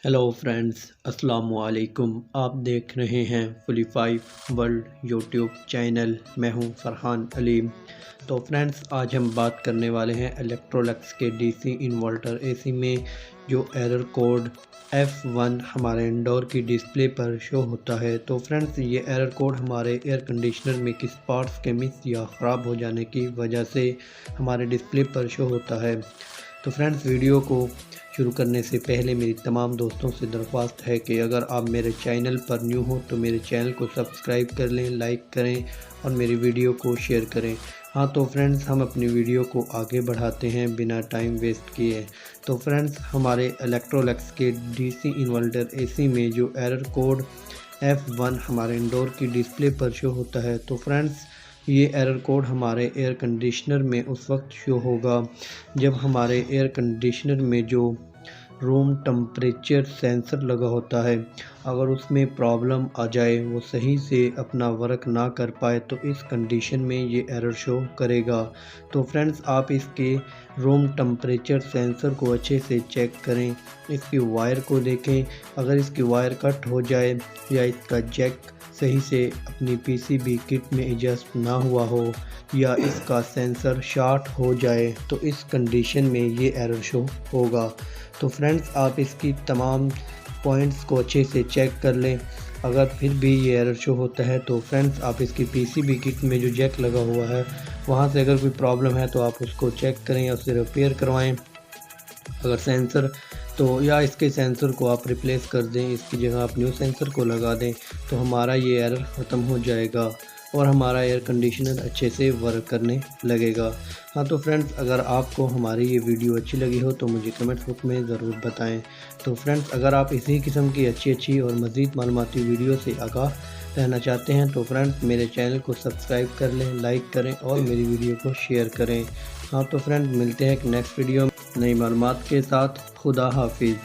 Hello friends, अस्सलाम वालेकुम। आप देख रहे हैं fully five world YouTube channel. मैं हूं फरहान अलीम। तो फ्रेंड्स, आज हम बात करने वाले हैं इलेक्ट्रोलक्स के डीसी इन्वर्टर एसी में जो एरर कोड F1 हमारे इंडोर की डिस्प्ले पर शो होता है। तो फ्रेंड्स, ये एरर कोड हमारे एयर कंडीशनर में किस पार्ट्स के मिस या ख़राब हो जाने की वजह से हमारे डिस्प्ले पर शो होता है। तो फ्रेंड्स, वीडियो को शुरू करने से पहले मेरी तमाम दोस्तों से दरख्वास्त है कि अगर आप मेरे चैनल पर न्यू हो तो मेरे चैनल को सब्सक्राइब कर लें, लाइक करें और मेरी वीडियो को शेयर करें। हाँ तो फ्रेंड्स, हम अपनी वीडियो को आगे बढ़ाते हैं बिना टाइम वेस्ट किए। तो फ्रेंड्स, हमारे इलेक्ट्रोलक्स के डीसी इन्वर्टर एसी में जो एरर कोड F1 हमारे इंडोर की डिस्प्ले पर शो होता है, तो फ्रेंड्स ये एरर कोड हमारे एयर कंडीशनर में उस वक्त शो होगा जब हमारे एयर कंडीशनर में जो रूम टेम्परेचर सेंसर लगा होता है, अगर उसमें प्रॉब्लम आ जाए, वो सही से अपना वर्क ना कर पाए, तो इस कंडीशन में ये एरर शो करेगा। तो फ्रेंड्स, आप इसके रूम टेम्परेचर सेंसर को अच्छे से चेक करें, इसकी वायर को देखें। अगर इसकी वायर कट हो जाए या इसका जैक सही से अपनी पीसीबी किट में एडजस्ट ना हुआ हो या इसका सेंसर शॉर्ट हो जाए, तो इस कंडीशन में ये एरर शो होगा। तो फ्रेंड्स, आप इसकी तमाम पॉइंट्स को अच्छे से चेक कर लें। अगर फिर भी ये एरर शो होता है तो फ्रेंड्स, आप इसकी पीसीबी किट में जो जैक लगा हुआ है वहाँ से अगर कोई प्रॉब्लम है तो आप उसको चेक करें या उसे रिपेयर करवाएं। अगर सेंसर तो या इसके सेंसर को आप रिप्लेस कर दें, इसकी जगह आप न्यू सेंसर को लगा दें, तो हमारा ये एरर ख़त्म हो जाएगा और हमारा एयर कंडीशनर अच्छे से वर्क करने लगेगा। हाँ तो फ्रेंड्स, अगर आपको हमारी ये वीडियो अच्छी लगी हो तो मुझे कमेंट बॉक्स में ज़रूर बताएं। तो फ्रेंड्स, अगर आप इसी किस्म की अच्छी और मज़ीद मालूमाती वीडियो से आगाह रहना चाहते हैं तो फ्रेंड्स, मेरे चैनल को सब्सक्राइब कर लें, लाइक करें और मेरी वीडियो को शेयर करें। हाँ तो फ्रेंड्स, मिलते हैं एक नेक्स्ट वीडियो में नई मालूमात के साथ। खुदा हाफिज़।